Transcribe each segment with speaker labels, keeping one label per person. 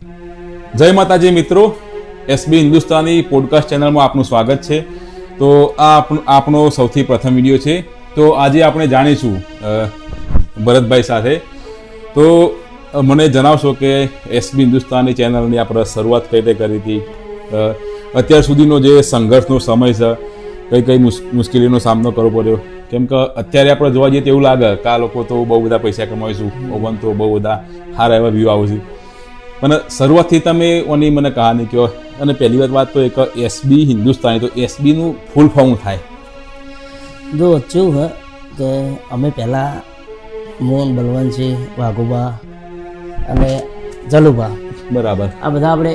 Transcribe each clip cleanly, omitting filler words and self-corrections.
Speaker 1: જય માતાજી મિત્રો, એસબી હિન્દુસ્તાની પોડકાસ્ટ ચેનલમાં આપનું સ્વાગત છે. તો આ આપણો સૌથી પ્રથમ વિડીયો છે. તો આજે આપણે જાણીશું ભરતભાઈ સાથે. તો મને જણાવશો કે એસબી હિન્દુસ્તાની ચેનલની આપણે શરૂઆત કઈ રીતે કરી હતી, અત્યાર સુધીનો જે સંઘર્ષનો સમય છે, કઈ મુશ્કેલીનો સામનો કરવો પડ્યો. કેમ કે અત્યારે આપણે જોવા જઈએ તો એવું લાગે કે આ લોકો તો બહુ બધા પૈસા કમાઈશું, ઓવન તો બહુ બધા સારા એવા વ્યૂ આવશે. પણ શરૂઆતથી તમે ઓની મને કહાની કહો. અને પહેલી વાત તો એક એસબી હિન્દુસ્તાની, તો એસબીનું ફૂલ ફોર્મ થાય
Speaker 2: જો શું હે કે અમે પહેલાં મોહન બલવંતસિંહ વાઘુબા અને જલુબા,
Speaker 1: બરાબર,
Speaker 2: આ બધા આપણે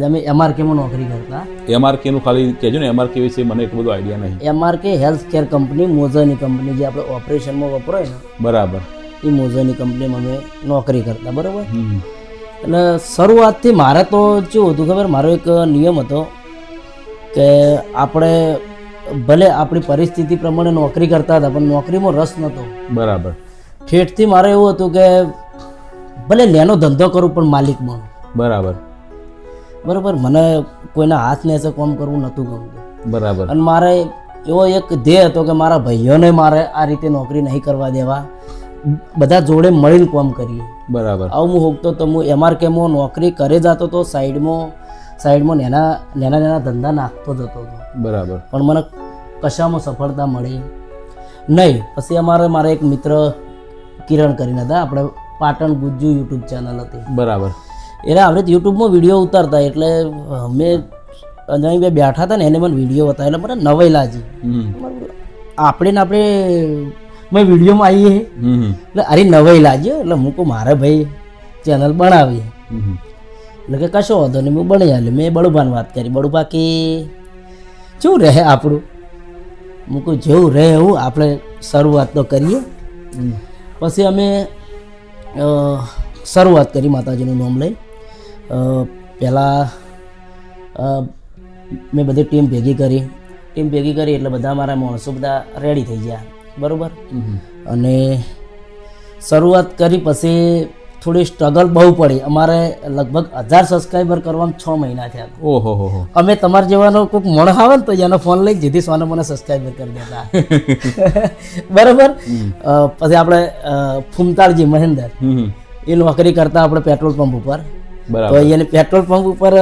Speaker 2: અમે એમઆરકેમાં નોકરી કરતા.
Speaker 1: એમઆરકેનું ખાલી કહેજો ને, એમઆરકે વિશે મને એટલું બધું આઈડિયા નહીં.
Speaker 2: એમઆરકે હેલ્થ કેર કંપની, મોઝરની કંપની, જે આપણે ઓપરેશનમાં વપરાય ને,
Speaker 1: બરાબર,
Speaker 2: એ મોઝરની કંપનીમાં અમે નોકરી કરતા. બરાબર. એટલે શરૂઆતથી મારે તો શું હતું ખબર, મારો એક નિયમ હતો કે આપણે ભલે આપણી પરિસ્થિતિ પ્રમાણે નોકરી કરતા હતા, પણ નોકરીમાં રસ નહોતો.
Speaker 1: બરાબર.
Speaker 2: ઠેઠથી મારે એવું હતું કે ભલે લેનો ધંધો કરું પણ માલિકમાં.
Speaker 1: બરાબર.
Speaker 2: બરાબર. મને કોઈના હાથ નેસે કામ કરવું નહોતું ગમતું.
Speaker 1: બરાબર.
Speaker 2: અને મારે એવો એક ધ્યેય હતો કે મારા ભાઈઓને મારે આ રીતે નોકરી નહીં કરવા દેવા, બધા જોડે મળીને કામ કરીએ.
Speaker 1: બરાબર.
Speaker 2: આવું હું હોગતો તો હું એમઆરકેમાં નોકરી કરે જતો હતો, સાઈડમાં નાના ધંધા નાખતો જતો હતો.
Speaker 1: બરાબર.
Speaker 2: પણ મને કશામાં સફળતા મળી નહીં. પછી મારે એક મિત્ર કિરણ કરીને હતા, આપણે પાટણ ગુજ્જુ યુટ્યુબ ચેનલ હતી.
Speaker 1: બરાબર.
Speaker 2: એટલે આપણે યુટ્યુબમાં વિડીયો ઉતારતા, એટલે મેં અહીં બે બેઠા હતા ને, એને મને વિડીયો બતાવ્યો. એટલે મને નવાઈ લાગી, આપણે મેં વિડીયોમાં આવીએ એટલે અરે નવાઈ લાગ્યો. એટલે હું કહું મારે ભાઈ ચેનલ બનાવીએ. એટલે કે કશો વાંધો નહીં, હું બની જાય. મેં બળુભાની વાત કરી. બળુભા કે શું રહે આપણું? હું કહું જેવું રહે એવું આપણે શરૂઆત તો કરીએ. પછી અમે શરૂઆત કરી માતાજીનું નામ લઈ. પહેલાં મેં બધી ટીમ ભેગી કરી એટલે બધા મારા માણસો બધા રેડી થઈ ગયા. બરાબર. અને શરૂઆત કરી પછી થોડી સ્ટ્રગલ બહુ પડી. અમારે લગભગ 1000 સબસ્ક્રાઈબર કરવામાં 6 મહિના થયા.
Speaker 1: ઓહો.
Speaker 2: અમે તમારા જેવાનો કોઈક મણ આવે ને તો એનો ફોન લઈ જેથી સોને મને સબસ્ક્રાઈબર કરી દેતા. બરાબર. પછી આપણે ફૂમતાળજી મહેન્દર એ નોકરી કરતા આપણે પેટ્રોલ પંપ ઉપર. તો એને પેટ્રોલ પંપ ઉપર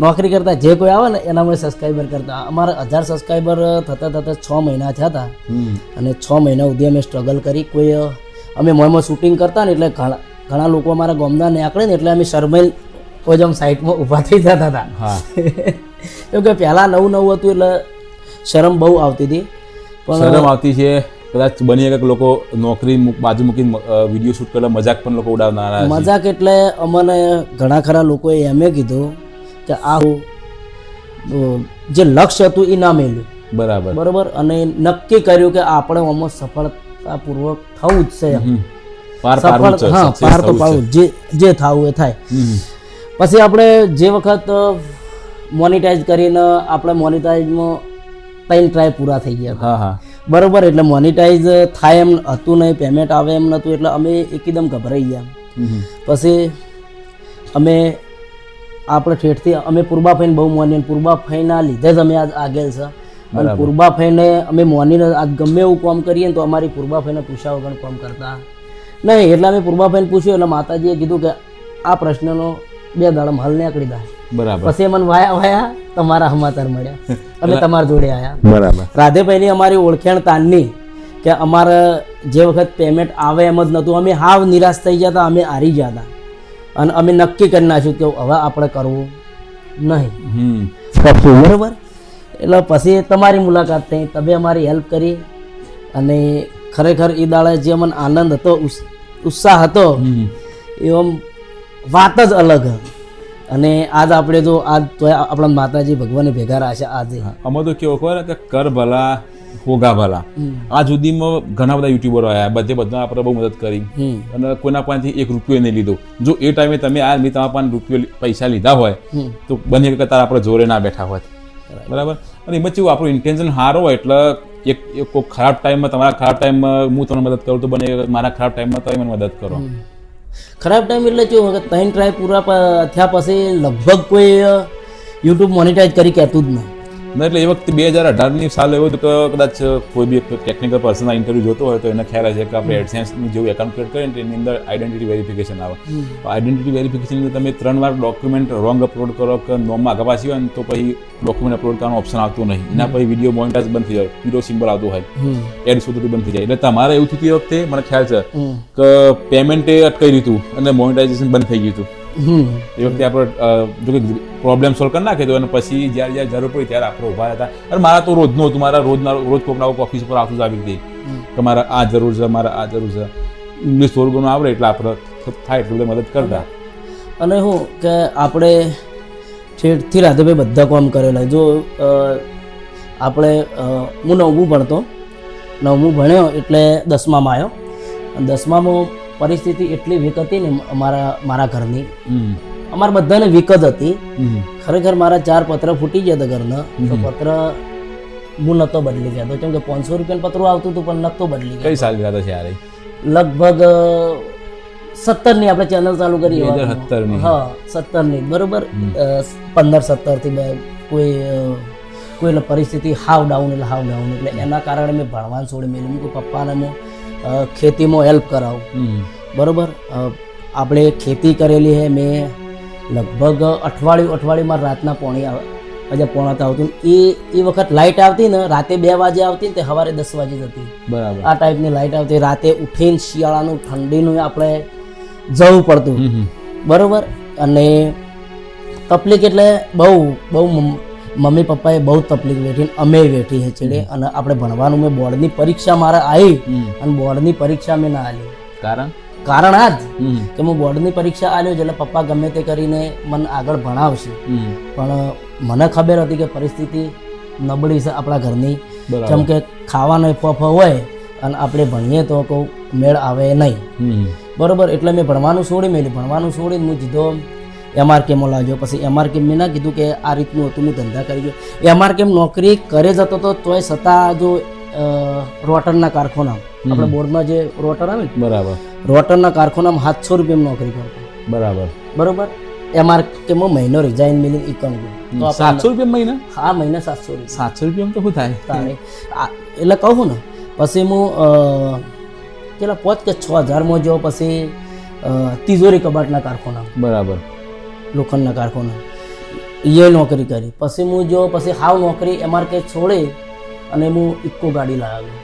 Speaker 2: નોકરી કરતા જે કોઈ આવે ને એના અમે સબસ્ક્રાઈબર કરતા. અમારે 1000 સબસ્ક્રાઈબર થતા 6 મહિના થયા હતા. અને 6 મહિના સુધી અમે સ્ટ્રગલ કરી. કોઈ અમે મોમાં શૂટિંગ કરતા ને એટલે ઘણા લોકો અમારા ગામના નીકળે ને એટલે અમે શરમાઈ કોઈ આમ સાઈડમાં ઊભા થઈ જતા હતા. કેમ કે પહેલાં નવું હતું એટલે શરમ બહુ આવતી હતી.
Speaker 1: પણ શરમ આવતી છે. કદાચ બની શકે લોકો નોકરી બાજુ મૂકીને વિડીયો શૂટ કરતા મજાક પણ લોકો ઉડાવનારા.
Speaker 2: મજાક એટલે અમને ઘણા ખરા લોકોએ એમ કીધું કે આ જે લક્ષ્ય હતું એ ના મેળ્યું. બરાબર. અને નક્કી કર્યું કે આપણે આમાં સફળતાપૂર્વક થવું જ છે. પાર તો પાડવું, જે થવું એ થાય. પછી આપણે જે વખત મોનિટાઈઝ કરીને આપણે મોનિટાઈઝમાં 3 ટ્રાય પૂરા થઈ ગયા. બરોબર. એટલે મોનિટાઈઝ થાય એમ હતું નહીં, પેમેન્ટ આવે એમ નહોતું. એટલે અમે એકદમ ગભરાઈ ગયા. પછી અમે આપણે ઠેઠથી અમે પૂર્બાફાઈને બહુ મોની, પૂર્બાફાઈના લીધે જ અમે આજ આગળ છે. અને પૂર્બાફાઈને અમે મોનીને આજ ગમે એવું કામ કરીએ ને તો અમારી પૂર્બાફાઈને પૂછ્યા વગર કામ કરતા નહીં. એટલે અમે પૂર્બાફાઈને પૂછ્યું એટલે માતાજીએ કીધું કે આ પ્રશ્નનો 2 દાડા હલ નીકળી જાય.
Speaker 1: બરાબર.
Speaker 2: પછી મને વાયા તમારા સમાચાર મળ્યા, અમે તમારા જોડે આવ્યા.
Speaker 1: બરાબર.
Speaker 2: રાધેભાઈની અમારી ઓળખાણ તાનની કે અમારે જે વખત પેમેન્ટ આવે એમ જ નહોતું. અમે હાવ નિરાશ થઈ ગયા હતા, અમે હારી ગયા હતા. અને અમે નક્કી કરી નાખ્યું કે હવે આપણે કરવું નહીં. બરાબર. એટલે પછી તમારી મુલાકાત થઈ, તમે અમારી હેલ્પ કરી. અને ખરેખર એ દાડે જે મને આનંદ હતો, ઉત્સાહ હતો, એ આમ વાત જ અલગ. અને આજ આપણે તો આપણા માતાજી ભગવાને ભેગા રાખ્યા. આજે
Speaker 1: અમે તો કેવું ખબર કે કર ભલા હોગા ભલા. આ સુધીમાં ઘણા બધા યુટ્યુબરો આવ્યા, બધા આપણે બહુ મદદ કરી. અને કોઈના પાસેથી 1 રૂપિયો નહીં લીધો. જો એ ટાઈમે તમે તમારા પાસે પૈસા લીધા હોય તો બની શકે તારા આપણે જોડે ના બેઠા હોય. બરાબર. અને એમાં કેવું આપણું ઇન્ટેન્શન સારો હોય એટલે એક કોઈ ખરાબ ટાઈમમાં, તમારા ખરાબ ટાઈમમાં હું તમને મદદ કરું તો બને મારા ખરાબ ટાઈમમાં તમે મને મદદ કરો.
Speaker 2: ખરાબ ટાઈમ એટલે કેવું કે 3 ટ્રાય પૂરા થયા પછી લગભગ કોઈ યુટ્યુબ મોનિટાઈઝ કરી કહેતું જ નહીં.
Speaker 1: એટલે એ વખતે 2018ની સાલ એવું હતું કે કદાચ કોઈ બી ટેકનિકલ પર્સનના ઇન્ટરવ્યૂ જોતો હોય તો એને ખ્યાલ હશે કે આપણે એડસેન્સનું જેવું એકાઉન્ટ ક્રિએટ કરીએ ને એની અંદર આઈડેન્ટિટી વેરિફિકેશન આવે. આઈડેન્ટિટી વેરિફિકેશન તમે 3 વાર ડોક્યુમેન્ટ રોંગ અપલોડ કરો કે નોમમાં આગળ પાછી હોય ને તો પછી ડોક્યુમેન્ટ અપલોડ કરવાનો ઓપ્શન આવતું નહીં. એના પછી વિડીયો મોનિટાઇઝ બંધ થઈ જાય, પીળો સિમ્બોલ આવતું હોય, એડ સુધી બંધ થઈ જાય. એટલે તમારે એવું થયું એ વખતે મને ખ્યાલ છે કે પેમેન્ટ અટકાઈ રહ્યું હતું અને મોનિટાઇઝેશન બંધ થઈ ગયું હતું. એ વખતે આપણે જો કે પ્રોબ્લેમ સોલ્વ કરી નાખે તો અને પછી જ્યારે જરૂર પડી ત્યારે આપણે ઉભા હતા. અને મારા તો રોજનું હતું, મારા રોજ કોકના ઓફિસ ઉપર આવતું જ આવી હતી કે મારે આ જરૂર છે, મારે આ જરૂર છે. ઇંગ્લિશ થોડું ઘણું આવડે એટલે આપણે થાય એટલું મદદ કરતા.
Speaker 2: અને શું કે આપણે ઠેઠથી રાધેભાઈ બધા કામ કરેલા. જો આપણે હું 9મું ભણતો, 9મું ભણ્યો એટલે 10મામાં આવ્યો. અને 10મામાં પરિસ્થિતિ એટલી વીક હતી ને મારા ઘરની, અમારા બધાને વીક જ હતી. ખરેખર મારા 4 પત્ર ફૂટી ગયા હતા ઘરના. તો પત્ર હું નહોતો બદલી ગયા હતો, કેમ કે 500 રૂપિયાનું પત્ર આવતું હતું પણ નહોતો બદલી ગયા.
Speaker 1: કઈ સાલ ગયા હતા યાર?
Speaker 2: લગભગ 17ની આપણે ચેનલ ચાલુ કરી.
Speaker 1: 17ની? હા
Speaker 2: 17ની બરોબર. 15-17થી કોઈ પરિસ્થિતિ હાવ ડાઉન એટલે એના કારણે મેં ભણવાનું છોડી મેળવ્યું. મેં પપ્પાને હું ખેતીમાં હેલ્પ કરાવું. બરોબર. આપણે ખેતી કરેલી છે મેં. લગભગ અઠવાડિયું રાતના પોણાતા આવતું. એ વખત લાઇટ આવતી ને રાતે 2 વાગે આવતી ને તે સવારે 10 વાગે જતી. બરાબર. આ ટાઈપની લાઇટ આવતી. રાતે ઉઠીને શિયાળાનું ઠંડીનું આપણે જવું પડતું. બરોબર. અને તકલીફ એટલે બહુ મમ્મી પપ્પાએ બહુ તકલીફ વેઠી, અમે વેઠી છે છેડે. અને આપણે ભણવાનું મેં બોર્ડની પરીક્ષા મારે આવી અને બોર્ડની પરીક્ષા મેં ના આલી. કારણ આ જ કે હું બોર્ડની પરીક્ષા આલ્યો એટલે પપ્પા ગમે તે કરીને મને આગળ ભણાવશે. પણ મને ખબર હતી કે પરિસ્થિતિ નબળી છે આપણા ઘરની. જેમ કે ખાવાનો ફફ હોય અને આપણે ભણીએ તો કોઈ મેળ આવે નહીં. બરોબર. એટલે મેં ભણવાનું છોડીને હું જીધો MRKમાં લાગ્યો. પછી MRK મેં ના કીધું કે આ રીતનું હતું, હું ધંધા કરી ગયો. MRK નોકરી કરે જતો હતો તોય છતાં જો રોટરના કારખાના આપણે બોર્ડમાં જે રોટર આવે ને, બરાબર, રોટરના કારખાનામાં 700 રૂપિયામાં નોકરી કરતો. બરોબર. MRKમાં મહિનો રિઝાઇન મિલી ઇકોનોમી.
Speaker 1: 700 રૂપિયા મહિના?
Speaker 2: હા, મહિના 700 રૂપિયા.
Speaker 1: 700 રૂપિયામાં તો શું થાય?
Speaker 2: એટલે કહું ને પછી હું કેટલા 5 કે 6000માં જો પછી તિજોરી કબાટના કારખાના, બરાબર, લોખંડના કારખાના એ નોકરી કરી. પછી હું જો પછી હાવ નોકરી MRK છોડી અને હું ઇકો ગાડી લાવ્યો.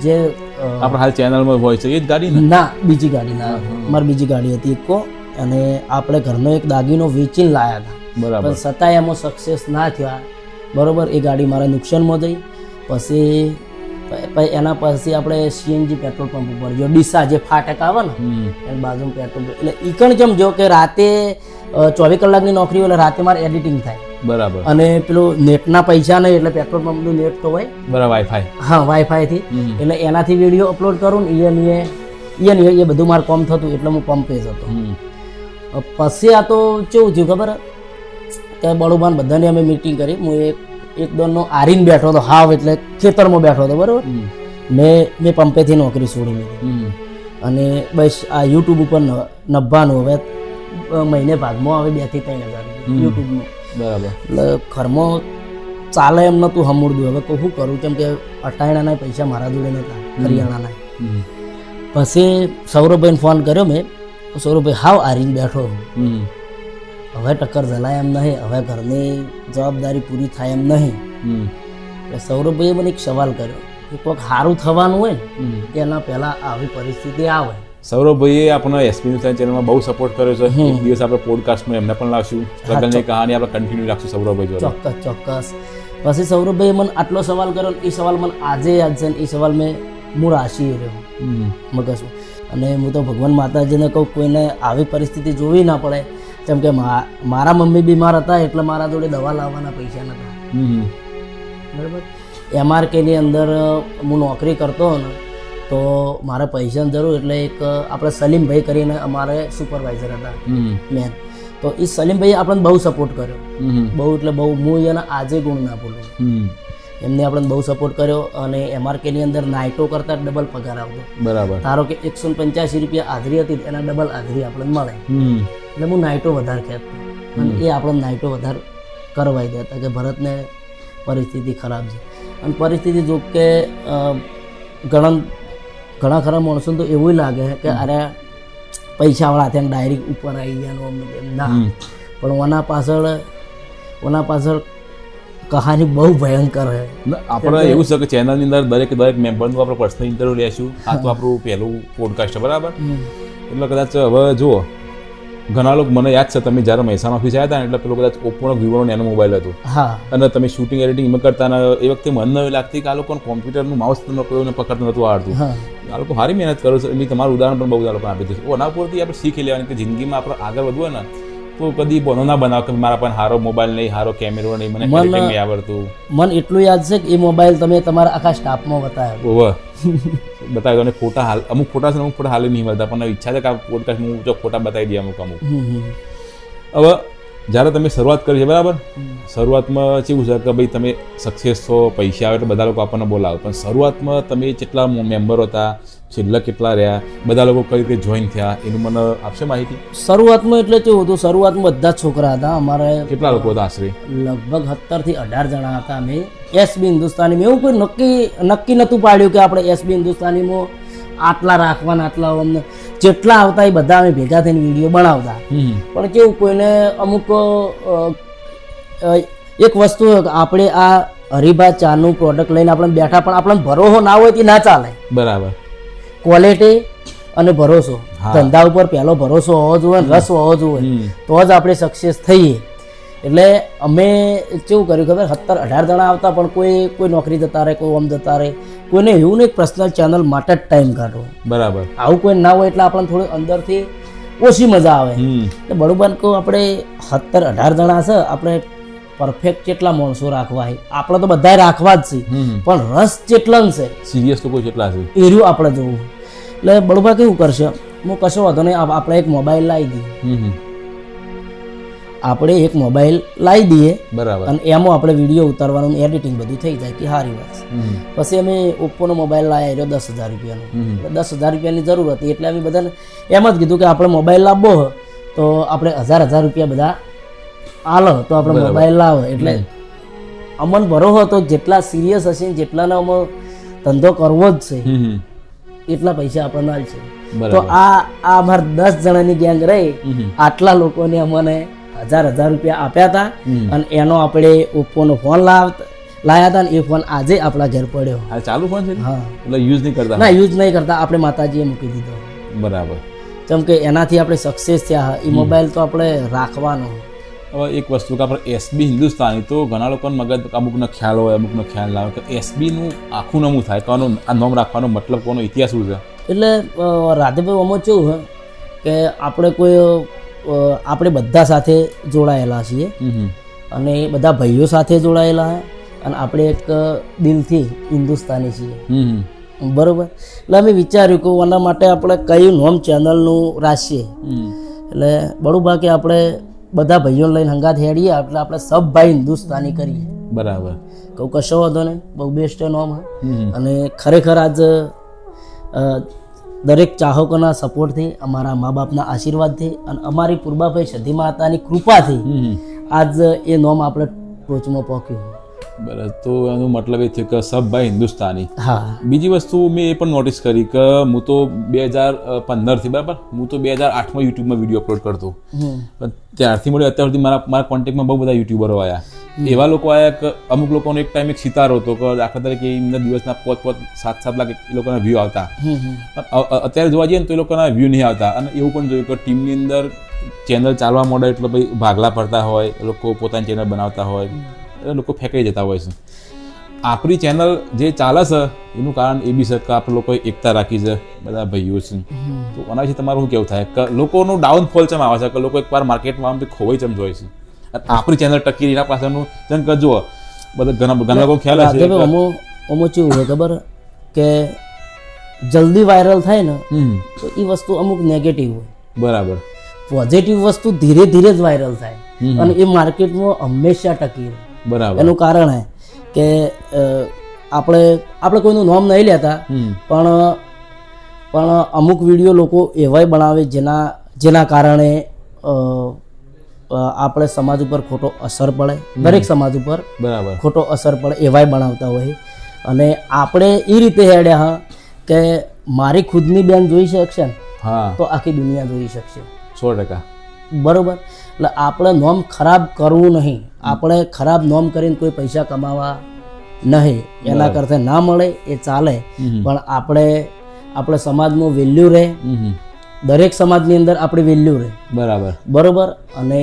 Speaker 2: જે
Speaker 1: આપણે હાલ ચેનલમાં હોય છે એ જ ગાડી?
Speaker 2: ના, બીજી ગાડી લાવ્યો. મારી બીજી ગાડી હતી ઇકો. અને આપણે ઘરનો એક દાગીનો વેચીને લાવ્યા હતા. બરાબર. પણ છતાંય એમાં સક્સેસ ના થયા. બરોબર. એ ગાડી મારા નુકસાનમાં જઈ. પછી એના પછી આપણે CNG પેટ્રોલ પંપ ઉપર જો ડીસા જે ફાટક આવે ને એની બાજુમાં પેટ્રોલ. એટલે ઈકણ જેમ જો કે રાતે 24 કલાકની નોકરી એટલે રાતે મારે એડિટિંગ થાય. બરાબર. અને પેલું નેટના પૈસા નહીં એટલે પેટ્રોલ પંપનું નેટ તો હોય. બરાબર. વાઈફાઈ? હા, વાઈફાઈથી. એટલે એનાથી વિડીયો અપલોડ કરું ને એ બધું મારું કામ થતું એટલે હું પંપે જ હતો. પછી આ તો કેવું થયું ખબર કે બળુબાન બધાને અમે મીટિંગ કરી. હું એક દોનનો આરીને બેઠો હતો, હાવ એટલે ખેતરમાં બેઠો હતો. બરાબર. મેં પંપેથી નોકરી છોડી દીધી. અને બસ આ યુટ્યુબ ઉપર નભવાનું હવે મહિને ભાગમાં આવે 2 થી 3 હજાર યુટ્યુબમાં. બરાબર. એટલે ઘરમાં ચાલે એમ નહોતું હમુરદું. હવે શું કરું, કેમ કે અટાયણાના પૈસા મારા જોડે નહોતા, કરિયાણાના. પછી સૌરભભાઈને ફોન કર્યો મેં. સૌરભભાઈ હાવ આરીને બેઠો, હવે ટક્કર જલાય એમ નહીં, હવે ઘરની જવાબદારી પૂરી થાય એમ નહીં. એટલે સૌરભભાઈએ મને એક સવાલ કર્યો કે કોઈક સારું થવાનું હોય ને તેના પહેલા આવી પરિસ્થિતિ આવે. સૌરભભાઈએ આપણા SB ન્યૂઝ ચેનલમાં બહુ સપોર્ટ કર્યો છે. એક દિવસ આપણે પોડકાસ્ટમાં એમને પણ લાવશું, સ્ટ્રગલની કહાની આપણે કન્ટિન્યુ રાખશું સૌરભભાઈ જોડે. ચોક્કસ. પછી સૌરભભાઈએ મને આટલો સવાલ કર્યો. એ સવાલ મને આજે યાદ છે. એ સવાલ મેં હું રાશી રહ્યો મગજમાં. અને હું તો ભગવાન માતાજીને કહું કોઈને આવી પરિસ્થિતિ જોવી ના પડે. કેમ કે મારા મમ્મી બીમાર હતા એટલે મારા જોડે દવા લાવવાના પૈસા નહોતા. બરાબર. MRKની અંદર હું નોકરી કરતો ને તો મારે પૈસાની જરૂર. એટલે એક આપણે સલીમભાઈ કરીને અમારે સુપરવાઇઝર હતા મેન. તો એ સલીમભાઈએ આપણને બહુ સપોર્ટ કર્યો. બહુ એટલે બહુ. હું એના આજે ગુણ ના બોલું એમને આપણે બહુ સપોર્ટ કર્યો અને MRKની અંદર નાઇટો કરતાં ડબલ પગાર આવતો.
Speaker 1: બરાબર.
Speaker 2: ધારો કે 185 રૂપિયા હાજરી હતી એના ડબલ હાજરી આપણને મળે. એટલે હું નાઇટો વધારે ખેંચતો અને એ આપણને નાઇટો વધારે કરવાઈ દેતા કે ભરતને પરિસ્થિતિ ખરાબ છે. અને પરિસ્થિતિ જો કે ઘણા ખરા માણસો તો એવું લાગે કે અરે પૈસાવાળા ત્યાં ડાયરેક્ટ ઉપર આવી ગયા ના, પણ ઓના પાછળ કહાની બહુ ભયંકર છે.
Speaker 1: આપણે એવું છે કે ચેનલની અંદર દરેક મેમ્બરનું આપણે પર્સનલ ઇન્ટરવ્યુ લેશું. આ તો આપણું પહેલું પોડકાસ્ટ છે, બરાબર? એટલે કદાચ હવે જુઓ, ઘણા લોકો, મને યાદ છે તમે જ્યારે મહેસાણા ઓફિસ આવ્યા હતા ને એટલે પેલો કદાચ ઓપ્પોનો વિવોનો એનો મોબાઈલ હતો. અને તમે શૂટિંગ એડિટિંગ એમાં કરતા ને એ વખતે મને નવી લાગતી કે આ લોકોને કોમ્પ્યુટરનું માઉસ કોઈને પકડતું નહોતું આવડતું. આ લોકો સારી મહેનત કરો છો. એટલે તમારું ઉદાહરણ પણ બહુ બધા લોકો આપી દીધું. ઓના પરથી આપણે શીખી લેવાની કે જિંદગીમાં આપણે આગળ વધવું ને તો કદી બોનો ના બનાવ કે મારા પણ સારો મોબાઈલ નહીં, સારો કેમેરો નહીં, મને એડિટિંગ નહીં આવડતું.
Speaker 2: મને એટલું યાદ છે કે એ મોબાઈલ તમે તમારા આખા સ્ટાફમાં બતાવ્યો.
Speaker 1: બતાવ્યો અને ફોટા હાલ અમુક ફોટા છે, અમુક ફોટા હાલ નહીં મળતા, પણ ઈચ્છા છે કે આ પોડકાસ્ટ હું જો ફોટા બતાવી દઈએ અમુક. હવે જ્યારે તમે શરૂઆત કરી છે, બરાબર, શરૂઆતમાં કેવું છે કે ભાઈ તમે સક્સેસ છો, પૈસા આવે એટલે બધા લોકો આપણને બોલાવે, પણ શરૂઆતમાં તમે કેટલા મેમ્બરો હતા, છેલ્લા કેટલા રહ્યા, બધા લોકો કઈ રીતે જોઈન થયા, એનું મને આપશે માહિતી?
Speaker 2: શરૂઆતમાં એટલે કેવું હતું, શરૂઆતમાં બધા છોકરા હતા અમારે.
Speaker 1: કેટલા લોકો હતા આશરે?
Speaker 2: લગભગ 17 થી 18 જણા હતા અમે. SB હિન્દુસ્તાની એવું કોઈ નક્કી નહોતું પાડ્યું કે આપણે SB હિન્દુસ્તાનીમાં આટલા રાખવાના, આટલા અમને જેટલા આવતા એ બધા અમે ભેગા થઈને વિડીયો બનાવતા. પણ કેવું કોઈને અમુક એક વસ્તુ આપણે આ હરિભા ચાનું પ્રોડક્ટ લઈને આપણે બેઠા પણ આપણને ભરોસો ના હોય તે ના ચાલે.
Speaker 1: બરાબર.
Speaker 2: ક્વોલિટી અને ભરોસો, ધંધા ઉપર પહેલો ભરોસો હોવો જોઈએ, રસ હોવો જોઈએ, તો જ આપણે સક્સેસ થઈએ. એટલે અમે કેવું કર્યું ખબર, 17-18 જણા આવતા પણ કોઈ નોકરી જતા રહે, કોઈ ઓમ જતા રહે, કોઈને એવું નહીં પર્સનલ ચેનલ માટે જ ટાઈમ કાઢો.
Speaker 1: બરાબર.
Speaker 2: આવું કોઈ ના હોય એટલે આપણને થોડું અંદરથી ઓછી મજા આવે. એટલે બરોબર કહું, આપણે 17-18 જણા છે, આપણે પરફેક્ટ કેટલા માણસો રાખવા છે? આપણે તો બધા રાખવા જ છે, પણ રસ જેટલા છે,
Speaker 1: સિરિયસ લોકો જેટલા છે
Speaker 2: એ રહ્યું આપણે જોવું. એટલે બળુભા કેવું કરશે, હું કશો વાંધો નહીં, આપણે એક મોબાઈલ લાવી દઈએ. આપણે એક મોબાઈલ લાવી દઈએ, બરાબર, અને એમાં આપણે વિડીયો ઉતારવાનું, એડિટિંગ બધું થઈ જાય કે સારી વાત. પછી અમે ઓપ્પોનો મોબાઈલ લાવ્યા રહ્યો 10,000 રૂપિયાનો. 10,000 રૂપિયાની જરૂર હતી એટલે અમે બધાને એમ જ કીધું કે આપણે મોબાઈલ લાવવો તો આપણે 1,000 રૂપિયા બધા આલો તો આપણે મોબાઈલ લાવો. એટલે અમને ભરોસો હતો જેટલા સિરિયસ હશે, જેટલાને અમે ધંધો કરવો જ છે, એટલા પૈસા આપણને આલશે. તો આ અમારે 10 જણાની ગેંગ રહી, આટલા લોકોને અમને 1,000 રૂપિયા આપ્યા હતા. અને એનો આપણે ઓપ્પોનો ફોન લાયા હતા ને એ ફોન આજે આપણા ઘેર પડ્યો.
Speaker 1: ચાલુ ફોન છે? હા. એટલે યુઝ નહીં કરતા?
Speaker 2: ના, યુઝ નહીં કરતા, આપણે માતાજીએ મૂકી દીધો.
Speaker 1: બરાબર.
Speaker 2: કેમ કે એનાથી આપણે સક્સેસ થયા. એ મોબાઈલ તો આપણે રાખવાનો.
Speaker 1: હવે એક વસ્તુ કે આપણે SB હિન્દુસ્તાની, તો ઘણા લોકોને મગજ અમુકનો ખ્યાલ હોય, અમુકનો ખ્યાલ ના હોય કે SB નું આખું નામ થાય, કોનું આ નામ રાખવાનો મતલબ, કોનો ઇતિહાસ શું છે?
Speaker 2: એટલે રાધેભાઈ આમાં કેવું છે કે આપણે બધા સાથે જોડાયેલા છીએ અને બધા ભાઈઓ સાથે જોડાયેલા છે અને આપણે એક દિલથી હિન્દુસ્તાની છીએ. બરોબર. એટલે અમે વિચાર્યું કે એના માટે આપણે કયું નામ ચેનલનું રાખીએ. એટલે બળુભા કે આપણે બધા ભાઈઓને લઈને હંગાત હેડીએ એટલે આપણે સબ ભાઈ હિન્દુસ્તાની કરીએ.
Speaker 1: બરાબર.
Speaker 2: કહું કશો વાંધો નહીં, બહુ બેસ્ટ નામ છે. અને ખરેખર આજ દરેક ચાહકોના સપોર્ટથી, અમારા મા બાપના આશીર્વાદથી અને અમારી પૂર્વાભાઈ સધી માતાની કૃપાથી આજ એ નામ આપણે ટોચમાં પહોંચ્યું.
Speaker 1: બરાબર. તો એનો મતલબ એ થયો કે સબ ભાઈ હિન્દુસ્તાની.
Speaker 2: હા.
Speaker 1: બીજી વસ્તુ મેં એ પણ નોટિસ કરી કે હું તો 2015થી, બરાબર, હું તો 2008માં યુટ્યુબમાં વિડીયો અપલોડ કરતો. ત્યારથી મળ્યો અત્યાર સુધી મારા કોન્ટેક્ટમાં બહુ બધા યુટ્યુબરો આવ્યા. એવા લોકો આવ્યા કે અમુક લોકોનો એક ટાઈમ એક સિતારો હતો કે દાખલા તરીકે એમના દિવસના 5-7 લાખ એ લોકોના વ્યૂ આવતા. અત્યારે જોવા જઈએ ને તો એ લોકોના વ્યૂ નહીં આવતા. અને એવું પણ જોયું કે ટીમની અંદર ચેનલ ચાલવા માંડે એટલે ભાઈ ભાગલા પડતા હોય, લોકો પોતાની ચેનલ બનાવતા હોય, લોકો ફેંકાઈ જતા હોય છે. આપણી ચેનલ જે ચાલે છે એનું કારણ એ બી છે કે આપણે લોકોએ એકતા રાખી છે, બધા ભાઈઓ છે. તો આના વિશે તમારું શું કેવું થાય કે લોકોનું ડાઉનફોલ ચમ આવે છે કે લોકો એકવાર માર્કેટમાં આમ ખોવાઈ ચમ જોઈએ છે, આપણી ચેનલ ટકી એના પાછળનું જેમ કે જુઓ બધા ઘણા લોકો ખ્યાલ હશે
Speaker 2: અમુક કેવું હોય ખબર કે જલ્દી વાયરલ થાય ને તો એ વસ્તુ અમુક નેગેટિવ હોય.
Speaker 1: બરાબર.
Speaker 2: પોઝિટિવ વસ્તુ ધીરે ધીરે જ વાયરલ થાય અને એ માર્કેટમાં હંમેશા ટકી રહે.
Speaker 1: બરાબર.
Speaker 2: એનું કારણ હે કે આપણે કોઈનું નામ નહીં લેતા, પણ અમુક વિડીયો લોકો એવાય બનાવે જેના કારણે આપણે સમાજ ઉપર ખોટો અસર પડે, દરેક સમાજ ઉપર
Speaker 1: બરાબર ખોટો
Speaker 2: અસર પડે એવાય બનાવતા હોય. અને આપણે એ રીતે હેડ્યા હા કે મારી ખુદની બેન જોઈ શકશે ને તો આખી દુનિયા જોઈ શકશે.
Speaker 1: 100%.
Speaker 2: બરોબર. એટલે આપણે નોમ ખરાબ કરવું નહીં, આપણે ખરાબ નોમ કરીને કોઈ પૈસા કમાવા નહીં, એના કરતા ના મળે એ ચાલે, પણ આપણે સમાજનું વેલ્યુ રહે, દરેક સમાજની અંદર આપણી વેલ્યુ રહે. બરોબર. અને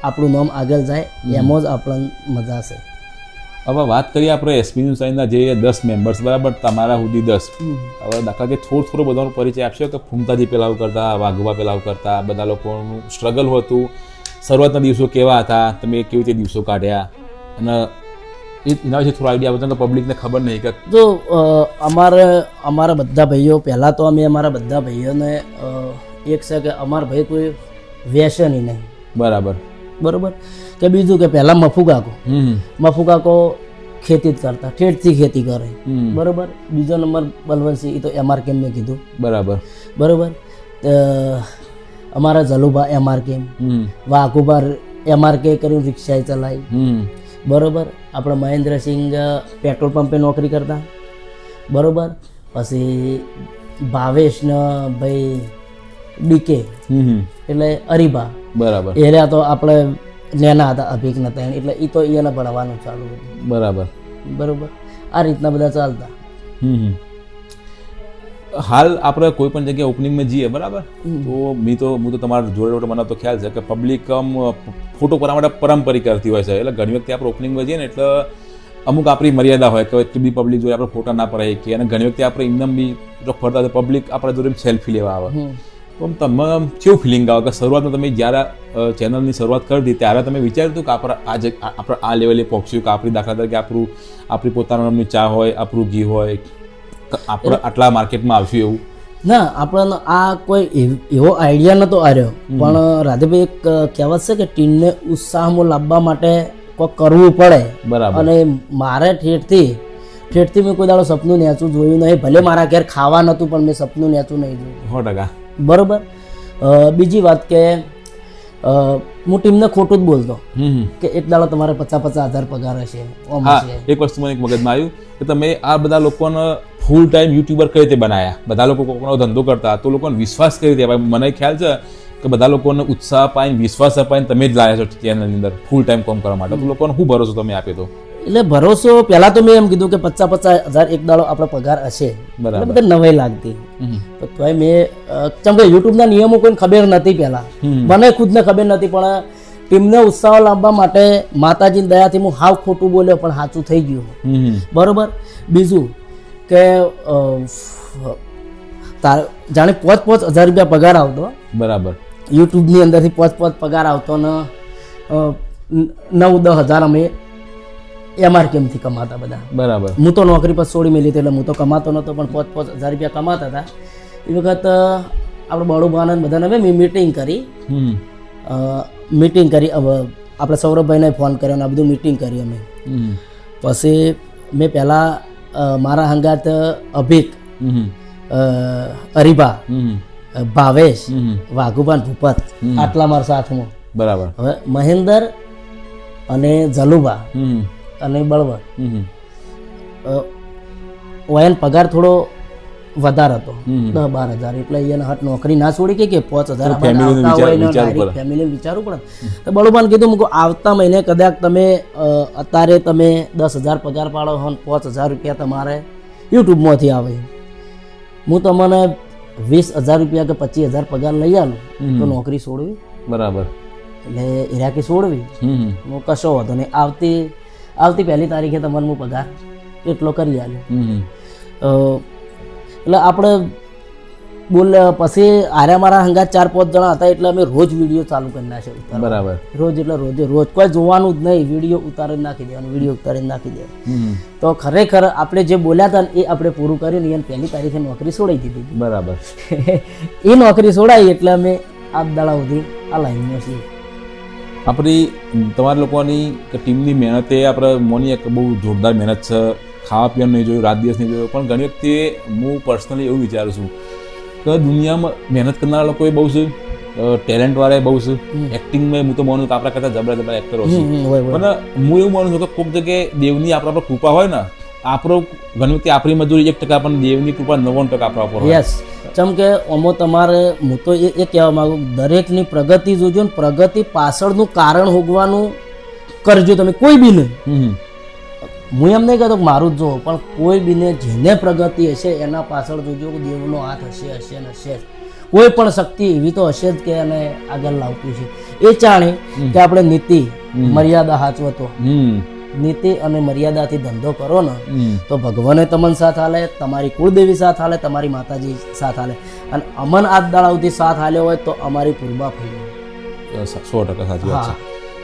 Speaker 2: આપણું નામ આગળ જાય, એમાં જ આપણને મજા છે.
Speaker 1: હવે વાત કરીએ આપણે એસબી ન્યૂઝ ચેનલના જે 10 મેમ્બર્સ, બરાબર, તમારા સુધી 10. હવે દાખલા કે થોડો બધાનો પરિચય આપશો કે ફૂમતાજી પહેલાં આવું કરતા, વાઘુબા પહેલાં આવું કરતા, બધા લોકોનું સ્ટ્રગલ હતું, શરૂઆતના દિવસો કેવા હતા, તમે કેવી રીતે દિવસો કાઢ્યા, અને એના વિશે થોડો આઈડિયા આપો તો પબ્લિકને ખબર નહીં કે
Speaker 2: જો અમારા બધા ભાઈઓ, પહેલાં તો અમે અમારા બધા ભાઈઓને એક છે કે અમારા ભાઈ કોઈ વ્યસની નહીં. બરોબર. કે બીજું કે પહેલાં મફુ કાકો ખેતી જ કરતા, ઠેઠથી ખેતી કરે. બરોબર. બીજો નંબર બલવંતસિંહ, એ તો MRK મેં કીધું. બરોબર. અમારા જલુભા MRK, વાઘુબા MRK કરીને રિક્ષા ચલાવી. બરોબર. આપણે મહેન્દ્રસિંહ પેટ્રોલ પંપે નોકરી કરતા. બરોબર. પછી ભાવેશને ભાઈ DK એટલે અરીબા, એરિયા તો આપણે નેના હતા, અભિકના ત્રણ, એટલે એ તો એને ભણવાનું ચાલુ હતું. બરોબર. આ રીતના બધા ચાલતા.
Speaker 1: હાલ આપણે કોઈ પણ જગ્યાએ ઓપનિંગમાં જઈએ, બરાબર, તો હું તો તમારા જોડે મને તો ખ્યાલ છે કે પબ્લિક ફોટો કરવા માટે પરંપરિક કરતી હોય છે. એટલે ઘણી વખતે આપણે ઓપનિંગમાં જઈએ ને એટલે અમુક આપણી મર્યાદા હોય કે એટલી બી પબ્લિક જોડે આપણે ફોટા ના પડાય કે, અને ઘણી વખતે આપણે એકદમ બી જો ફરતા પબ્લિક આપણા જોડે સેલ્ફી લેવા આવે. તો તમે કેવું ફિલિંગ આવે કે શરૂઆતમાં તમે જ્યારે ચેનલની શરૂઆત કરી હતી ત્યારે તમે વિચાર્યું હતું કે આપણે આ લેવલે પહોંચ્યું, કે આપણી દાખલા તરીકે આપણી પોતાના નામની ચા હોય, આપણું ઘી હોય, આપણે આટલા માર્કેટમાં આવશું એવું
Speaker 2: ના. આપણને આ કોઈ એવો આઈડિયા નહોતો આવ્યો, પણ રાધેભાઈ એક કહેવત છે કે ટીમને ઉત્સાહમાં લાવવા માટે કોઈ કરવું પડે. અને મારે ઠેઠથી મેં કોઈ દાડો સપનું નેચું જોયું નહીં. ભલે મારા ઘેર ખાવા નહોતું, પણ મેં સપનું નેચું નહીં જોયું.
Speaker 1: 100%.
Speaker 2: બરોબર. બીજી વાત કે હું ટીમને ખોટું જ બોલતો કે એક દાડો તમારે 50,000 પગાર હશે.
Speaker 1: એક વસ્તુ મને મગજમાં આવ્યું કે તમે આ બધા લોકોને ફૂલ ટાઈમ યુટ્યુબર કઈ રીતે બનાયા? બધા લોકો કોઈનો ધંધો કરતા, તો લોકોને વિશ્વાસ કઈ રીતે અપાય? મને ખ્યાલ છે કે બધા લોકોને ઉત્સાહ અપાય, વિશ્વાસ અપાય, તમે જ લાયા છો ચેનલની અંદર ફૂલ ટાઈમ કામ કરવા માટે. તો લોકોને શું ભરોસો તમે આપ્યો તો?
Speaker 2: એટલે ભરોસો પહેલા તો મેં એમ કીધું કે 50,000 એક દાડો આપણો પગાર હશે. એટલે બધા નવાઈ લાગતી. તો તોય મેં કેમ કે યુટ્યુબના નિયમો કોઈને ખબર નથી પહેલા, મને ખુદને ખબર નથી, પણ ટીમને ઉત્સાહ લાવવા માટે માતાજીની દયાથી હું હાવ ખોટું બોલ્યો પણ સાચું થઈ ગયું. બરોબર. બીજું કે જાણે 5,000 રૂપિયા પગાર આવતો. યુટ્યુબની અંદરથી 5,000 પગાર આવતો ને 9-10,000 અમે MRKથી કમાતા બધા. હું તો નોકરી પર છોડી મેલી એટલે હું તો કમાતો નહોતો, પણ 5,000 રૂપિયા કમાતા હતા. એ વખત આપણે બળુભાને બધાને મેં મીટિંગ કરી. આપણે સૌરભભાઈને ફોન કર્યો અને આ બધું મીટિંગ કરી અમે. પછી મેં પહેલાં મારા હંગાત અભિક, અરીબા, ભાવેશ, વાઘુબાન, ભૂપત, આટલા મારા સાથમાં. હવે મહેન્દર અને જલુભા અને બળવંત ઓયન પગાર થોડો વધારે હતો, 10-12,000. એટલે એને હટ નોકરી ના છોડી કે 5,000 ફેમિલી વિચારવું પડે. તો બળુબાન કીધું મૂકો આવતા મહિને કદાચ તમે અત્યારે તમે 10,000 પગાર પાડો હો, 5,000 રૂપિયા તમારે યુટ્યુબમાંથી આવે, હું તમને 20,000 રૂપિયા કે 25,000 પગાર લઈ આવું તો નોકરી છોડવી. એટલે ઈરાકી છોડવી. હું કશો હતો ને આવતી 1લી તારીખે તમને હું પગાર એટલો કરી આવ્યો. એટલે આપણે બોલ્યા. પછી આર્યા મારા હંગાત 4-5 જણા હતા, એટલે અમે રોજ વિડીયો ચાલુ કરી નાખ્યો. રોજ એટલે રોજ કોઈ જોવાનું જ નહીં, વિડીયો ઉતારીને નાખી દેવાનું. તો ખરેખર આપણે જે બોલ્યા હતા ને એ આપણે પૂરું કર્યું ને. એને 1લી તારીખે નોકરી છોડાઈ દીધી. એ નોકરી છોડાઈ એટલે અમે આ દાડા સુધી આ લાઈનમાં છીએ.
Speaker 1: આપણી તમારા લોકોની ટીમની મહેનત એ આપણે મોની એક બહુ જોરદાર મહેનત છે. ખાવા પીવાનું નહીં જોયું, રાત દિવસ નહીં જોયું, પણ ઘણી વખતે હું પર્સનલી એવું વિચારું છું કે દુનિયામાં મહેનત કરનારા લોકો એ બહુ છે, ટેલેન્ટ વાળા બહુ છે. એક્ટિંગમાં હું તો માનું કે આપણા કરતાં જબરા એક્ટરો છે, પણ હું એવું માનું છું કે કોઈક જગ્યાએ દેવની આપણા પર કૃપા હોય ને, આપણો ઘણી વખતે આપણી મજૂરી 1% પણ દેવની કૃપા 99% આપણા પર હોય.
Speaker 2: યસ, જેમ કે આમાં તમારે હું તો એ કહેવા માંગુ, દરેકની પ્રગતિ જોજો ને પ્રગતિ પાછળનું કારણ હોગવાનું કરજો તમે, કોઈ બી નહીં. હું એમ નહીં કહેતો કે મારું જ જો, પણ કોઈ બીને જેને પ્રગતિ હશે એના પાછળ જોજો કે દેવનો હાથ હશે ને હશે. કોઈ પણ શક્તિ એવી તો હશે જ કે એને આગળ લાવતું છે. એ જાણે કે આપણે નીતિ મર્યાદા સાચવતો, નીતિ અને મર્યાદાથી ધંધો કરો ને તો ભગવાને તમને સાથ હાલે, તમારી કુળદેવી સાથ હાલે, તમારી માતાજી સાથ હાલે, અને અમન આજ દાડાવથી સાથ હાલ્યો હોય તો અમારી પૂર્વા ફરી.
Speaker 1: 100% સાચી વાત છે.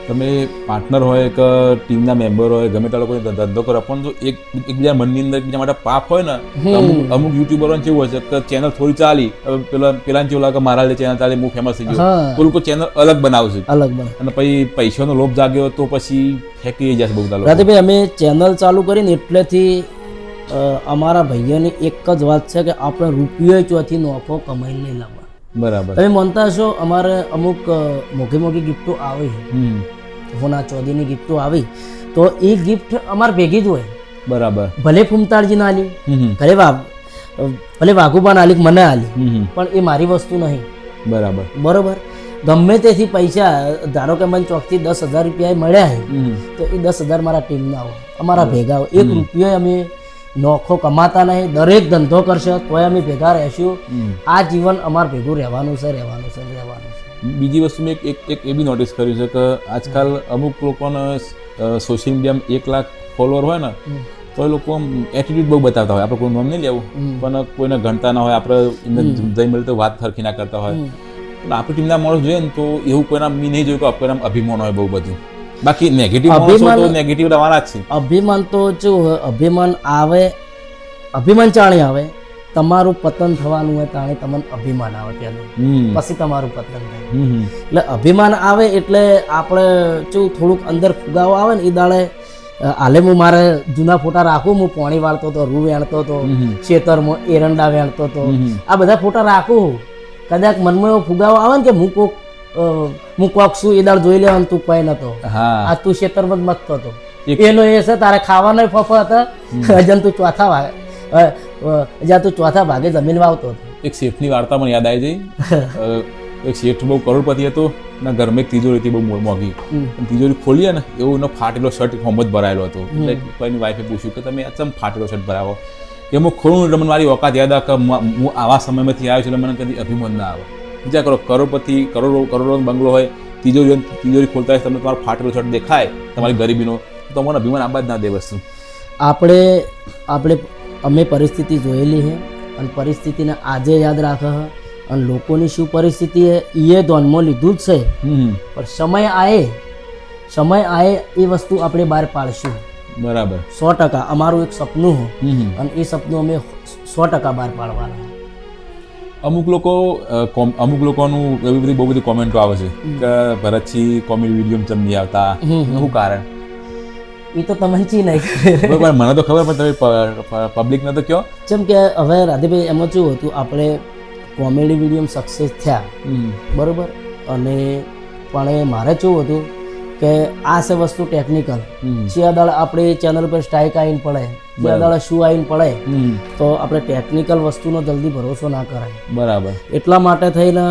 Speaker 1: તમે પાર્ટનર હોય કે ટીમના મેમ્બર હોય, ગમે તે લોકો ધંધો કરો, પણ જો એકબીજા મનની અંદર એકબીજા માટે પાપ હોય ને, અમુક યુટ્યુબરોને કેવું હોય છે કે ચેનલ થોડી ચાલી, પેલા કેવું લાગે મારા ચેનલ ચાલી, હું ફેમસ થઈ ગયો, તો લોકો ચેનલ અલગ બનાવશે, અને પછી પૈસાનો લોભ જાગ્યો તો પછી ફેંકી જશે બહુ બધા.
Speaker 2: રાધેભાઈ, અમે ચેનલ ચાલુ કરીને એટલેથી અમારા ભાઈઓની એક જ વાત છે કે આપણે રૂપિયો ચોથી નોખો કમાઈને નહીં લાવવા.
Speaker 1: બરાબર.
Speaker 2: તમે માનતા હશો, અમારે અમુક મોઘી ગિફ્ટો આવે, હોના ચોદીની ગિફ્ટો આવી, તો એ ગિફ્ટ અમારે ભેગી જ હોય.
Speaker 1: બરાબર.
Speaker 2: ભલે ફૂમતાળજી ના આલી, ભલે વાઘુબાન આલી, મને આલી, પણ એ મારી વસ્તુ નહીં.
Speaker 1: બરાબર.
Speaker 2: બરોબર. ગમે તેથી પૈસા, ધારો કે મને ચોકથી 10,000 રૂપિયા મળ્યા તો એ 10,000 મારા ટીમના હોય, અમારા ભેગા હોય. 1 રૂપિયો અમે નોખો કમાતા નહીં. દરેક ધંધો કરશે તોય અમે ભેગા રહેશું. આ જીવન અમારે ભેગું રહેવાનું છે.
Speaker 1: બીજી વસ્તુ મેં એક એ બી નોટિસ કર્યું છે કે આજકાલ અમુક લોકોને સોશિયલ મીડિયામાં 1 લાખ ફોલોઅર હોય ને તો એ લોકો એટીટ્યુડ બહુ બતાવતા હોય. આપણે કોઈ નામ નહીં લેવું, પણ કોઈને ગણતા ના હોય, આપણે જઈ મળે તો વાત સરખી ના કરતા હોય. પણ આપણી ટીમના માણસ જોઈએ ને તો એવું કોઈના મેં નહીં જોયું કે કોઈના અભિમાન હોય બહુ બધું. બાકી નેગેટિવ તો નેગેટિવ રહેવાના જ છે.
Speaker 2: અભિમાન તો જો અભિમાન આવે, અભિમાન ચાણી આવે, તમારું પતન થવાનું હોય તાણે તમને અભિમાન આવે પહેલું, પછી તમારું પતન થાય. એટલે અભિમાન આવે એટલે આપણે જો થોડુંક અંદર ફુગાવો આવે ને, એ દાડે હાલે હું મારે જૂના ફોટા રાખું, હું પાણી વાળતો હતો, રૂ વેણતો હતો, ખેતરમાં એરંડા વેણતો હતો, આ બધા ફોટા રાખું. કદાચ મનમાં એવો ફુગાવો આવે ને કે હું કોક છું, એ દાડ જોઈ લેવાનું, તું કોઈ નતો, આ તું ખેતરમાં જ મસ્ત હતો, એનો એ છે તારે ખાવાનો ફફો હતો, હજન તું ચોથા ભાગે જમીન વાવતો હતો.
Speaker 1: એક શેઠની વાર્તા મને યાદ આવી જઈ. એક શેઠ બહુ કરોડપતિ હતો ને ઘરમાં એક તિજોરી હતી બહુ મોંઘી. તિજોરી ખોલીએ ને એવું એનો ફાટેલો શર્ટ હોમ જ ભરાયેલો હતો. એટલે કોઈની વાઈફે પૂછ્યું કે તમે ચમ ફાટેલો શર્ટ ભરાવો? કે હું ખોલું એટલે મને મારી ઓકાત યાદ આવે કે હું આવા સમયમાંથી આવ્યો છું એટલે મને કદી અભિમાન ના આવે. વિચાર કરો, કરોડપતિ, કરોડો બંગલો હોય, તિજોરી ખોલતા હોય, તમને તમારો ફાટેલો શર્ટ દેખાય તમારી ગરીબીનો, તો મને અભિમાન આબા જ ના દે વસ્તુ.
Speaker 2: અમે પરિસ્થિતિ જોયેલી છે અને પરિસ્થિતિને આજે યાદ રાખે છે, અને લોકોની શું પરિસ્થિતિ છે એ ધ્યાનમાં લીધું જ છે. પણ સમય આવે એ વસ્તુ આપણે બહાર પાડશું.
Speaker 1: બરાબર.
Speaker 2: 100% અમારું એક સપનું છે અને એ સપનું અમે 100% બહાર પાડવાના.
Speaker 1: અમુક લોકોનું એવી બધી બહુ બધી કોમેન્ટો આવે છે કે ભરતજી કોમેડી વિડીયો ચમ નહીં આવતા, શું કારણ?
Speaker 2: એ તો તમને ચી નહીં
Speaker 1: ખબર, મને તો ખબર, પણ તમે પબ્લિકને તો કહો.
Speaker 2: જેમ કે હવે રાધેભાઈ એમાં શું હતું, આપણે કોમેડી વિડીયો સક્સેસ થયા, બરોબર, અને પણ મારે શું હતું કે આ છે વસ્તુ ટેકનિકલ. જે દાડે આપણે ચેનલ પર સ્ટ્રાઇક આવીને પડે, જે દાડે શું આવીને પડે, તો આપણે ટેકનિકલ વસ્તુનો જલ્દી ભરોસો ના કરાય.
Speaker 1: બરાબર. એટલા
Speaker 2: માટે થઈને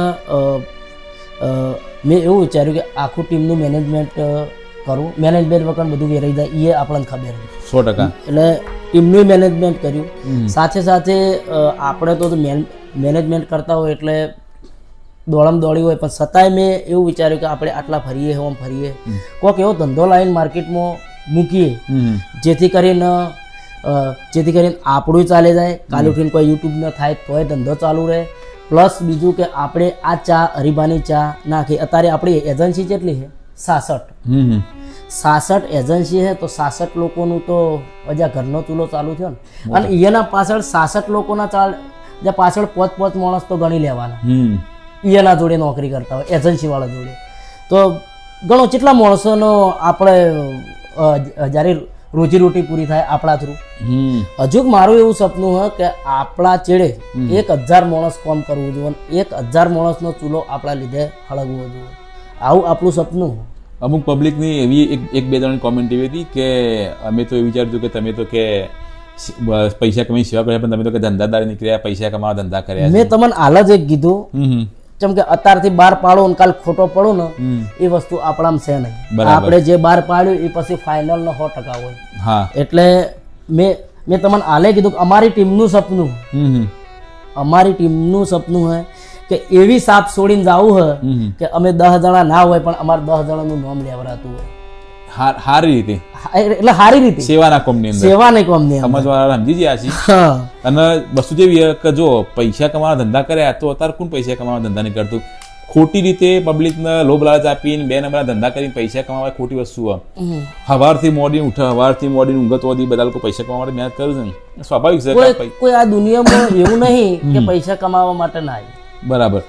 Speaker 2: મેં એવું વિચાર્યું કે આખું ટીમનું મેનેજમેન્ટ કરું. મેનેજમેન્ટ વગર બધું વેરાઈ જાય એ આપણને ખબર છે.
Speaker 1: 100%.
Speaker 2: એટલે ટીમનું મેનેજમેન્ટ કર્યું. સાથે સાથે આપણે તો મેનેજમેન્ટ કરતા હોય એટલે દોડી હોય, પણ છતાંય મેં એવું વિચાર્યું કે આપણે આટલા ફરીએ કોઈક એવો ધંધો લાવીને માર્કેટમાં મૂકીએ જેથી કરીને આપણું ચાલે જાય. કાલે ઉઠીને કોઈ યુટ્યુબ ન થાય તોય ધંધો ચાલુ રહે. પ્લસ બીજું કે આપણે આ ચા હરીબાની ચા નાખી. અત્યારે આપણી એજન્સી કેટલી છે? 66 એજન્સી છે, તો 66 લોકોનું તો હજા ઘરનો ચૂલો ચાલુ થયો ને, અને એના પાછળ 66 લોકોના પાછળ 5 માણસ તો ગણી લેવાના. એના જોડે નોકરી કરતા હોય, એજન્સી વાળા જોડે. તો ઘણો કેટલા માણસોનો આપણે જ્યારે રોજીરોટી પૂરી થાય આપણા થ્રુ. હજુ મારું એવું સપનું હોય કે આપણા ચેડે 1000 માણસ કામ કરવું જોઈએ, 1000 માણસનો ચૂલો આપણા લીધે હળગવો જોઈએ. આવું આપણું સપનું.
Speaker 1: અમુક પબ્લિકની એવી એક બે જણની કોમેન્ટ એવી હતી કે અમે તો એવું વિચારતું કે તમે તો કે પૈસા કમાઈ સેવા કર્યા, પણ તમે તો કે ધંધાદારી નીકળ્યા, પૈસા કમાવા ધંધા કર્યા.
Speaker 2: મેં તમને હાલ જ એક કીધું, જેમ કે અત્યારથી બહાર પાડો ને કાલ ખોટો પડો ને એ વસ્તુ આપણામાં છે નહીં. આપણે જે બહાર પાડ્યું એ પછી ફાઇનલ નો 100% હોય.
Speaker 1: હા, એટલે
Speaker 2: મેં તમને હાલે કીધું કે અમારી ટીમનું સપનું હોય કે એવી સાપ છોડીને જવું હોય કે અમે 10 જણા ના હોય પણ અમારે 10 જણાનું નામ લેવડાતું હોય.
Speaker 1: સારી રીતે,
Speaker 2: એટલે સારી રીતે
Speaker 1: સેવાના કોમની અંદર,
Speaker 2: સેવાના કોમની
Speaker 1: સમજવાળા સમજી ગયા છે. અને વસ્તુ જેવી કે જો પૈસા કમાવા ધંધા કર્યા તો અત્યારે કોણ પૈસા કમાવા ધંધા નહીં કરતું? ખોટી રીતે પબ્લિકને લોભ લાલચ આપીને 2 નંબરના ધંધા કરીને પૈસા કમાવા ખોટી વસ્તુ હોય. સવારથી મોડીને ઉઠે, સવારથી મોડીને ઊંઘત વધી, બધા લોકો પૈસા કમાવા માટે મહેનત કરે છે ને, સ્વાભાવિક છે.
Speaker 2: કોઈ આ દુનિયામાં એવું નહીં કે પૈસા કમાવા માટે ના આવે.
Speaker 1: બરાબર.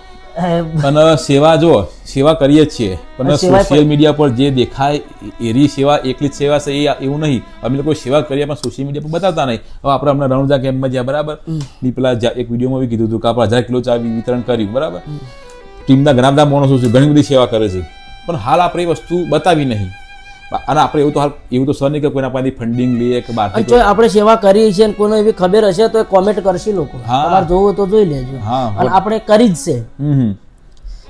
Speaker 1: અને સેવા કરીએ જ છીએ, પણ સોશિયલ મીડિયા પર જે દેખાય એરી સેવા એકલી જ સેવા છે એવું નહીં. અમે લોકો સેવા કરીએ પણ સોશિયલ મીડિયા પર બતાવતા નહીં. હવે આપણે હમણાં રણુજા કેમ્પમાં જ્યાં બરાબર પેલા એક વિડીયોમાં બી કીધું હતું કે આપણે 1000 કિલો ચા વિતરણ કર્યું બરાબર. ટીમના ઘણા બધા માણસો છે, ઘણી બધી સેવા કરે છે, પણ હાલ આપણે એ વસ્તુ બતાવી નહીં. અને આપણે એવું તો સર નહીં કે કોઈના પાસેથી ફંડિંગ લઈએ કે બહાર
Speaker 2: આપણે સેવા કરીએ છીએ, કોઈને એવી ખબર હશે તો કોમેન્ટ કરશે લોકો, તમારે જોવું તો જોઈ લેજો. અને આપણે કરી જ છે,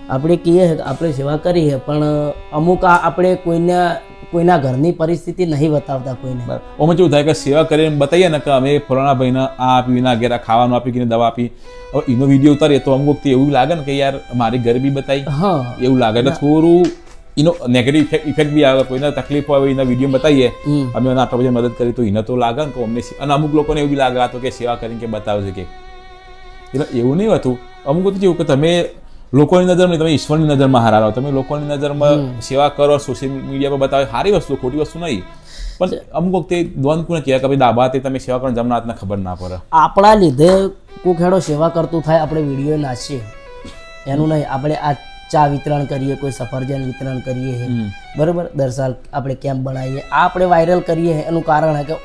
Speaker 2: આપણે કહીએ આપણે સેવા કરીએ, પણ અમુક આપણે કોઈના ઘરની પરિસ્થિતિ નહીં બતાવતા કોઈને.
Speaker 1: ઓમાં કેવું થાય કે સેવા કરીને બતાવીએ ને કે અમે ફલાણા ભાઈને આ આપી, ના ઘેર ખાવાનું આપી કે દવા આપી, હવે એનો વિડીયો ઉતારીએ તો અમુક વખતે એવું લાગે ને કે યાર મારી ગરીબી બતાવી, એવું લાગે. એટલે થોડું એનો નેગેટિવ ઇફેક્ટ બી આવે. કોઈને તકલીફ હોય એના વિડીયો બતાવીએ અમે આટલા બધા મદદ કરી તો એને તો લાગે ને કે અમને, અને અમુક લોકોને એવું બી લાગે તો કે સેવા કરીને કે બતાવે છે કે, એટલે એવું નહીં હતું. અમુક તો કેવું કે તમે લોકોની નજરમાં નહીં, તમે ઈશ્વરની નજરમાં હારા રહો. તમે લોકોની નજરમાં સેવા કરો, સોશિયલ મીડિયા પર બતાવે, સારી વસ્તુ, ખોટી વસ્તુ નહીં. પણ અમુક વખતે દ્વંદ કોને કહેવાય કે ભાઈ દાબાતે તમે સેવા કરો, જમનાથને ખબર ના પડે.
Speaker 2: આપણા લીધે કોઈ ખેડો સેવા કરતું થાય, આપણે વિડીયો નાખીએ એનું નહીં. આપણે આ ચા વિતરણ કરીએ, કોઈ સફરજન વિતરણ કરીએ બરાબર, દર સાલ આપણે કેમ્પ બનાવીએ, આ આપણે વાયરલ કરીએ. એનું કારણ કે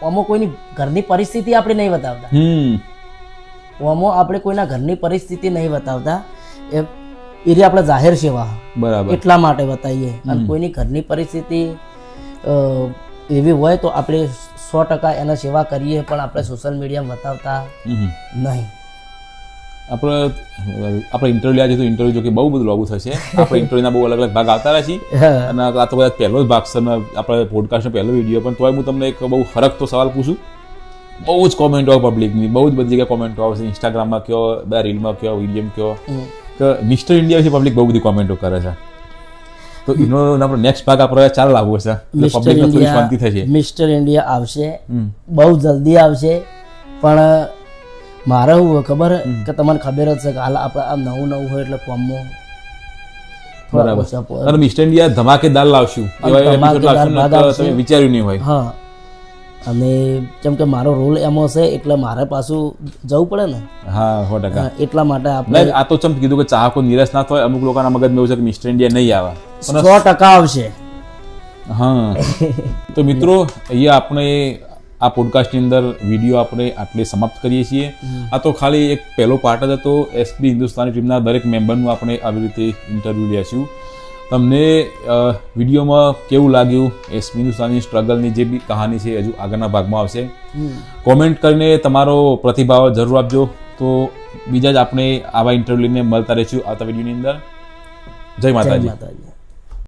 Speaker 2: ઓમો કોઈની ઘરની પરિસ્થિતિ આપણે નહીં બતાવતા. ઓમો આપણે કોઈના ઘરની પરિસ્થિતિ નહીં બતાવતા, એ આપણે જાહેર સેવા
Speaker 1: બરાબર
Speaker 2: એટલા માટે બતાવીએ. અને કોઈની ઘરની પરિસ્થિતિ એવી હોય તો આપણે 100% એને સેવા કરીએ, પણ આપણે સોશિયલ મીડિયામાં બતાવતા નહીં.
Speaker 1: આપણે ઇન્ટરવ્યુ આજે તો ઇન્ટરવ્યુ જો કે બહુ બધું લાગુ થશે. આપણે ઇન્ટરવ્યુના બહુ અલગ અલગ ભાગ આવતા રહ્યા છીએ, અને આ તો કદાચ પહેલો જ ભાગ છે આપણે પોડકાસ્ટનો પહેલો વિડીયો. પણ તોય હું તમને એક બહુ હરખતો સવાલ પૂછું. બહુ જ કોમેન્ટો આવે પબ્લિકની, બહુ જ બધી જગ્યાએ કોમેન્ટો આવશે, ઇન્સ્ટાગ્રામમાં કયો, બધા રીલમાં કયો, વિડીયોમાં કયો, કે મિસ્ટર ઇન્ડિયા વિશે પબ્લિક બહુ બધી કોમેન્ટો કરે છે. તો એનો આપણો નેક્સ્ટ ભાગ આપણે ચાલ લાવવો છે, પબ્લિકને થોડી શાંતિ થશે.
Speaker 2: મિસ્ટર ઇન્ડિયા આવશે, બહુ જલ્દી આવશે. પણ મારે શું ખબર કે તમને ખબર જ છે કે હાલ આપણે આ નવું હોય એટલે કોમમાં
Speaker 1: બરાબર. અને મિસ્ટર ઇન્ડિયા ધમાકેદાર લાવશું, તમે વિચાર્યું નહીં હોય.
Speaker 2: હા, અને જેમ કે મારો રોલ એમાં છે એટલે મારે પાછું જવું પડે ને.
Speaker 1: હા, 100%.
Speaker 2: એટલા માટે આપણે
Speaker 1: આ તો ચમ કીધું કે ચાહકો નિરાશ ના થાય. અમુક લોકોના મગજમાં એવું છે કે મિસ્ટર ઇન્ડિયા નહીં આવે,
Speaker 2: 100% આવશે.
Speaker 1: હા, તો મિત્રો અહીંયા આપણે આ પોડકાસ્ટની અંદર વિડીયો આપણે આટલે સમાપ્ત કરીએ છીએ. આ તો ખાલી એક પહેલો પાર્ટ જ હતો. એસબી હિન્દુસ્તાની ટીમના દરેક મેમ્બરનું આપણે આવી રીતે ઇન્ટરવ્યૂ લેશું. તમને વિડીયોમાં કેવું લાગ્યું, એસબી હિન્દુસ્તાની સ્ટ્રગલની જે બી કહાની છે હજુ આગળના ભાગમાં આવશે. કોમેન્ટ કરીને તમારો પ્રતિભાવ જરૂર આપજો. તો બીજા જ આપણે આવા ઇન્ટરવ્યૂ લઈને મળતા રહીશું આવતા વિડીયોની અંદર. જય માતાજી.